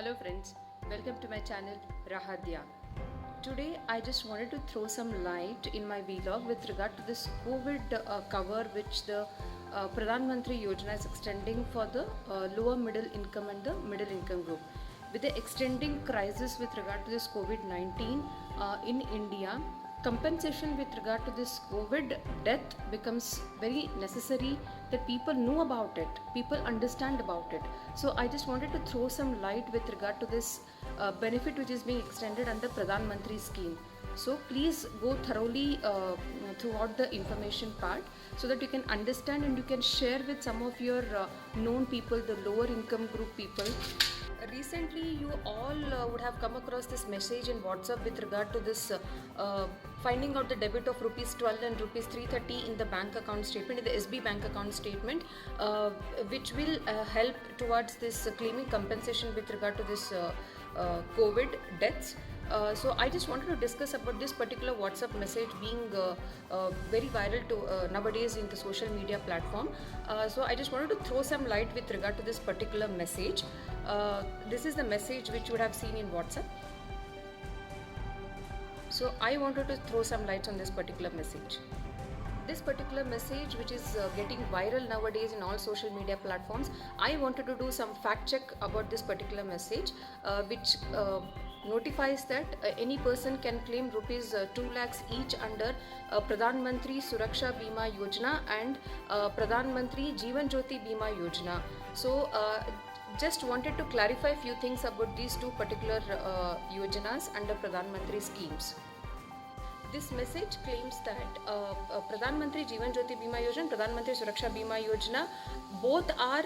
Hello friends, welcome to my channel Rahadya. Today I just wanted to throw some light in my vlog with regard to this COVID cover which the Pradhan Mantri Yojana is extending for the lower middle income and the middle income group. With the extending crisis with regard to this COVID-19 in India, compensation with regard to this COVID death becomes very necessary that people know about it, people understand about it. So I just wanted to throw some light with regard to this benefit which is being extended under Pradhan Mantri scheme. So please go thoroughly throughout the information part so that you can understand and you can share with some of your known people, the lower income group people. Recently you all would have come across this message in WhatsApp with regard to this finding out the debit of rupees 12 and rupees 330 in the bank account statement, in the SB bank account statement, which will help towards this claiming compensation with regard to this COVID deaths. So I just wanted to discuss about this particular WhatsApp message being very viral to nowadays in the social media platform. So I just wanted to throw some light with regard to this particular message. This is the message which you would have seen in WhatsApp. So I wanted to throw some lights on this particular message. This particular message which is getting viral nowadays in all social media platforms, I wanted to do some fact check about this particular message which notifies that any person can claim rupees 2 lakhs each under Pradhan Mantri Suraksha Bima Yojana and Pradhan Mantri Jeevan Jyoti Bima Yojana. So just wanted to clarify a few things about these two particular yojanas under Pradhan Mantri schemes. This message claims that Pradhan Mantri Jeevan Jyoti Bima Yojana, Pradhan Mantri Suraksha Bima Yojana, both are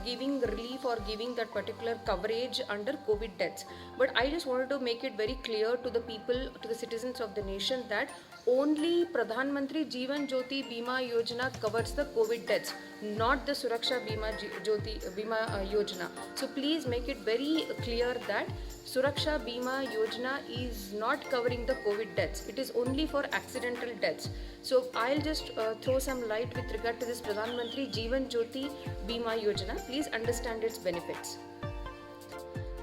giving relief or giving that particular coverage under COVID deaths. But I just wanted to make it very clear to the people, to the citizens of the nation that only Pradhan Mantri Jeevan Jyoti Bima Yojana covers the COVID deaths, not the Suraksha Bima Jyoti Bima Yojana. So please make it very clear that Suraksha Bima Yojana is not covering the COVID deaths. It is only for accidental deaths. So I'll just throw some light with regard to this Pradhan Mantri Jeevan Jyoti Bima Yojana. Please understand its benefits.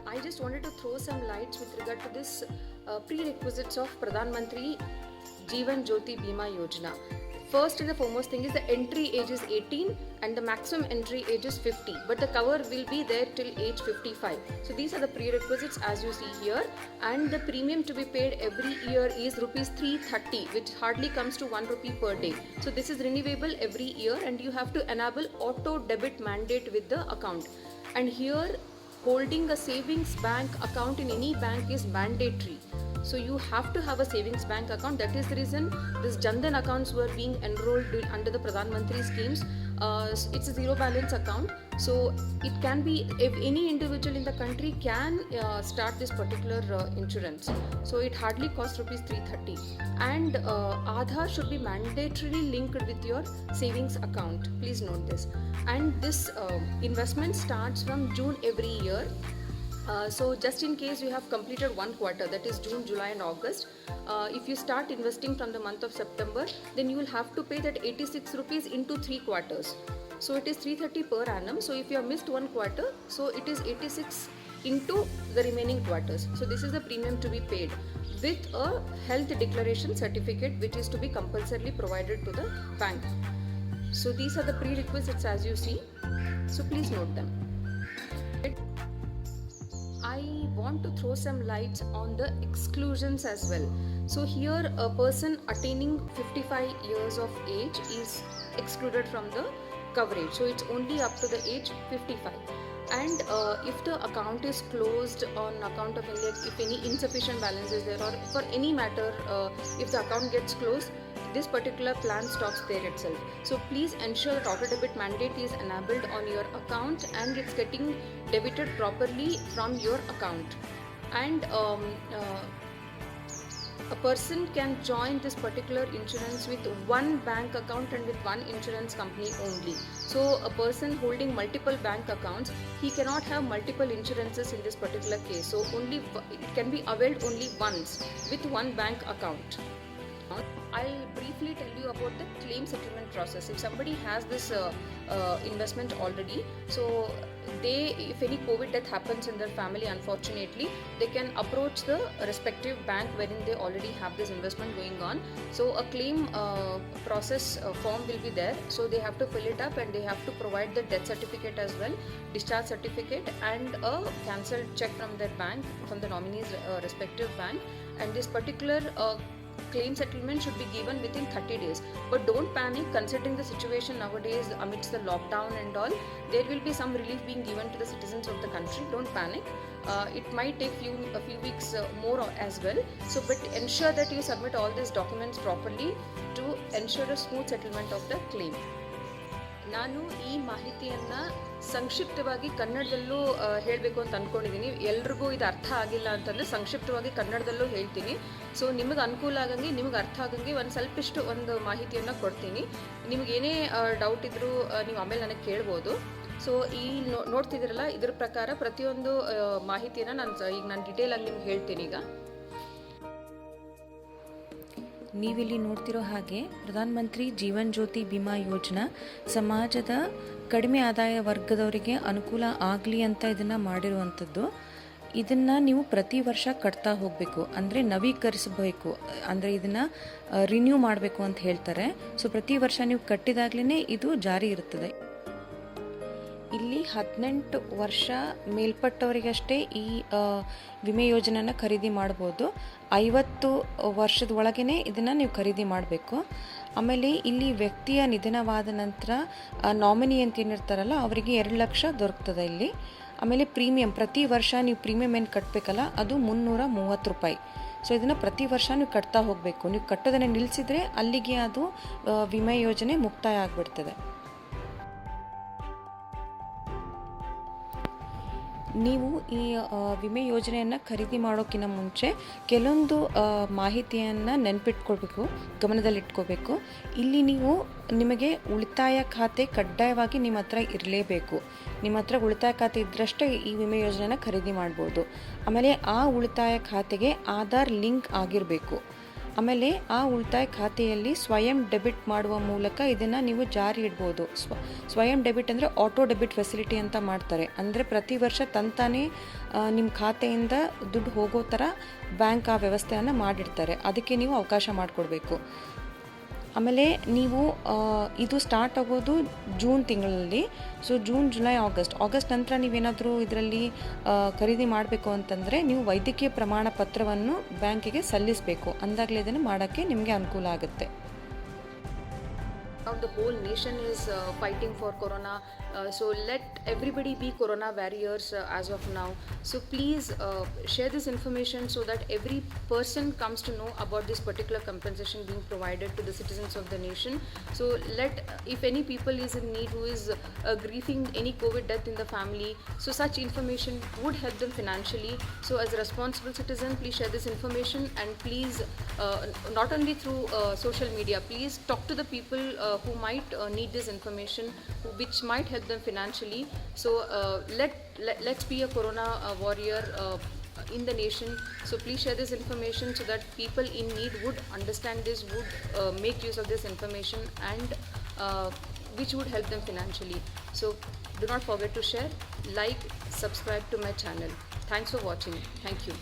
I just wanted to throw some lights with regard to this prerequisites of Pradhan Mantri Jeevan Jyoti Bima Yojana. First and the foremost thing is the entry age is 18 and the maximum entry age is 50, but the cover will be there till age 55. So these are the prerequisites as you see here, and the premium to be paid every year is rupees 330, which hardly comes to 1 rupee per day. So this is renewable every year and you have to enable auto debit mandate with the account. And here holding a savings bank account in any bank is mandatory. So you have to have a savings bank account. That is the reason this Jan Dhan accounts were being enrolled under the Pradhan Mantri schemes. It's a zero balance account. So it can be, if any individual in the country can start this particular insurance. So it hardly costs rupees 330. And Aadhaar should be mandatorily linked with your savings account. Please note this. And this investment starts from June every year. So just in case you have completed one quarter, that is June, July and August, if you start investing from the month of September, then you will have to pay that 86 rupees into 3 quarters. So it is 330 per annum. So if you have missed one quarter, so it is 86 into the remaining quarters. So this is the premium to be paid with a health declaration certificate which is to be compulsorily provided to the bank. So these are the prerequisites as you see. So please note them. I want to throw some lights on the exclusions as well. So here a person attaining 55 years of age is excluded from the coverage. So it's only up to the age 55. And if the account is closed on account of if any insufficient balance is there, or for any matter if the account gets closed, this particular plan stops there itself. So please ensure that auto debit mandate is enabled on your account and it's getting debited properly from your account. And a person can join this particular insurance with one bank account and with one insurance company only. So a person holding multiple bank accounts, he cannot have multiple insurances in this particular case. So only it can be availed only once with one bank account. I'll briefly tell you about the claim settlement process. If somebody has this investment already, so if any COVID death happens in their family, unfortunately, they can approach the respective bank wherein they already have this investment going on. So a claim process form will be there. So they have to fill it up and they have to provide the death certificate as well, discharge certificate, and a cancelled check from their bank, from the nominee's respective bank. And this particular claim settlement should be given within 30 days. But don't panic, considering the situation nowadays amidst the lockdown and all, there will be some relief being given to the citizens of the country. Don't panic. It might take a few weeks more as well. So but ensure that you submit all these documents properly to ensure a smooth settlement of the claim. ನಾನು ಈ ಮಾಹಿತಿಯನ್ನು ಸಂಕ್ಷಿಪ್ತವಾಗಿ ಕನ್ನಡದಲ್ಲೂ ಹೇಳಬೇಕು ಅಂತ ಅಂದ್ಕೊಂಡಿದ್ದೀನಿ. ಎಲ್ರಿಗೂ ಇದು ಅರ್ಥ ಆಗಿಲ್ಲ ಅಂತಂದರೆ ಸಂಕ್ಷಿಪ್ತವಾಗಿ ಕನ್ನಡದಲ್ಲೂ ಹೇಳ್ತೀನಿ. ಸೊ ನಿಮಗೆ ಅನುಕೂಲ ಆಗಂಗೆ, ನಿಮಗೆ ಅರ್ಥ ಆಗಂಗೆ ಒಂದು ಸ್ವಲ್ಪಿಷ್ಟು ಒಂದು ಮಾಹಿತಿಯನ್ನು ಕೊಡ್ತೀನಿ. ನಿಮಗೇನೇ ಡೌಟ್ ಇದ್ದರೂ ನೀವು ಆಮೇಲೆ ನನಗೆ ಕೇಳ್ಬೋದು. ಸೊ ಈ ನೋಡ್ತಿದ್ದೀರಲ್ಲ, ಇದ್ರ ಪ್ರಕಾರ ಪ್ರತಿಯೊಂದು ಮಾಹಿತಿಯನ್ನು ನಾನು ಡಿಟೇಲಾಗಿ ನಿಮ್ಗೆ ಹೇಳ್ತೀನಿ. ಈಗ ನೀವಿಲ್ಲಿ ನೋಡ್ತಿರೋ ಹಾಗೆ ಪ್ರಧಾನ ಮಂತ್ರಿ ಜೀವನ್ ಜ್ಯೋತಿ ಬಿಮಾ ಯೋಜನಾ ಸಮಾಜದ ಕಡಿಮೆ ಆದಾಯ ವರ್ಗದವರಿಗೆ ಅನುಕೂಲ ಆಗಲಿ ಅಂತ ಇದನ್ನು ಮಾಡಿರುವಂಥದ್ದು. ಇದನ್ನು ನೀವು ಪ್ರತಿ ವರ್ಷ ಕಟ್ತಾ ಹೋಗಬೇಕು, ಅಂದರೆ ನವೀಕರಿಸಬೇಕು, ಅಂದರೆ ಇದನ್ನು ರಿನ್ಯೂ ಮಾಡಬೇಕು ಅಂತ ಹೇಳ್ತಾರೆ. ಸೊ ಪ್ರತಿ ವರ್ಷ ನೀವು ಕಟ್ಟಿದಾಗಲೇ ಇದು ಜಾರಿ ಇರುತ್ತದೆ. ಇಲ್ಲಿ 18 ವರ್ಷ ಮೇಲ್ಪಟ್ಟವರಿಗಷ್ಟೇ ಈ ವಿಮೆ ಯೋಜನೆಯನ್ನು ಖರೀದಿ ಮಾಡ್ಬೋದು. 50 ವರ್ಷದ ಒಳಗೇ ಇದನ್ನು ನೀವು ಖರೀದಿ ಮಾಡಬೇಕು. ಆಮೇಲೆ ಇಲ್ಲಿ ವ್ಯಕ್ತಿಯ ನಿಧನವಾದ ನಂತರ ನಾಮಿನಿ ಅಂತ ಏನಿರ್ತಾರಲ್ಲ ಅವರಿಗೆ 2 ಲಕ್ಷ ದೊರಕ್ತದೆ ಇಲ್ಲಿ. ಆಮೇಲೆ ಪ್ರೀಮಿಯಂ ಪ್ರತಿ ವರ್ಷ ನೀವು ಪ್ರೀಮಿಯಂ ಏನು ಕಟ್ಟಬೇಕಲ್ಲ ಅದು 330 ರೂಪಾಯಿ. ಸೊ ಇದನ್ನು ಪ್ರತಿ ವರ್ಷ ನೀವು ಕಟ್ತಾ ಹೋಗಬೇಕು. ನೀವು ಕಟ್ಟೋದನ್ನು ನಿಲ್ಲಿಸಿದರೆ ಅಲ್ಲಿಗೆ ಅದು ವಿಮೆ ಯೋಜನೆ ಮುಕ್ತಾಯ ಆಗಿಬಿಡ್ತದೆ. ನೀವು ಈ ವಿಮೆ ಯೋಜನೆಯನ್ನು ಖರೀದಿ ಮಾಡೋಕ್ಕಿಂತ ಮುಂಚೆ ಕೆಲವೊಂದು ಮಾಹಿತಿಯನ್ನು ನೆನಪಿಟ್ಕೊಳ್ಬೇಕು, ಗಮನದಲ್ಲಿಟ್ಕೋಬೇಕು. ಇಲ್ಲಿ ನಿಮಗೆ ಉಳಿತಾಯ ಖಾತೆ ಕಡ್ಡಾಯವಾಗಿ ನಿಮ್ಮ ಹತ್ರ ಇರಲೇಬೇಕು. ನಿಮ್ಮ ಹತ್ರ ಉಳಿತಾಯ ಖಾತೆ ಇದ್ದರಷ್ಟೇ ಈ ವಿಮೆ ಯೋಜನೆಯನ್ನು ಖರೀದಿ ಮಾಡ್ಬೋದು. ಆಮೇಲೆ ಆ ಉಳಿತಾಯ ಖಾತೆಗೆ ಆಧಾರ್ ಲಿಂಕ್ ಆಗಿರಬೇಕು. ಆಮೇಲೆ ಆ ಉಳಿತಾಯ ಖಾತೆಯಲ್ಲಿ ಸ್ವಯಂ ಡೆಬಿಟ್ ಮಾಡುವ ಮೂಲಕ ಇದನ್ನು ನೀವು ಜಾರಿ ಇಡ್ಬೋದು. ಸ್ವಯಂ ಡೆಬಿಟ್ ಅಂದರೆ ಆಟೋ ಡೆಬಿಟ್ ಫೆಸಿಲಿಟಿ ಅಂತ ಮಾಡ್ತಾರೆ. ಅಂದರೆ ಪ್ರತಿ ವರ್ಷ ತಂತಾನೇ ನಿಮ್ಮ ಖಾತೆಯಿಂದ ದುಡ್ಡು ಹೋಗೋ ಥರ ಬ್ಯಾಂಕ್ ಆ ವ್ಯವಸ್ಥೆಯನ್ನು ಮಾಡಿರ್ತಾರೆ. ಅದಕ್ಕೆ ನೀವು ಅವಕಾಶ ಮಾಡಿಕೊಡ್ಬೇಕು. ಆಮೇಲೆ ನೀವು ಇದು ಸ್ಟಾರ್ಟ್ ಆಗೋದು ಜೂನ್ ತಿಂಗಳಲ್ಲಿ. ಸೊ ಜೂನ್, ಜುಲೈ, ಆಗಸ್ಟ್ ನಂತರ ನೀವೇನಾದರೂ ಇದರಲ್ಲಿ ಖರೀದಿ ಮಾಡಬೇಕು ಅಂತಂದರೆ ನೀವು ವೈದ್ಯಕೀಯ ಪ್ರಮಾಣ ಪತ್ರವನ್ನು ಬ್ಯಾಂಕಿಗೆ ಸಲ್ಲಿಸಬೇಕು. ಅಂದಾಗಲೇ ಇದನ್ನು ಮಾಡೋಕ್ಕೆ ನಿಮಗೆ ಅನುಕೂಲ ಆಗುತ್ತೆ. The whole nation is fighting for corona, so let everybody be corona warriors as of now. So please share this information so that every person comes to know about this particular compensation being provided to the citizens of the nation. So if any people is in need who is grieving any COVID death in the family, so such information would help them financially. So as a responsible citizen, please share this information, and please not only through social media, please talk to the people who might need this information, which might help them financially. So let's be a corona warrior in the nation. So please share this information so that people in need would understand this, would make use of this information, and which would help them financially. So do not forget to share, like, subscribe to my channel. Thanks for watching. Thank you.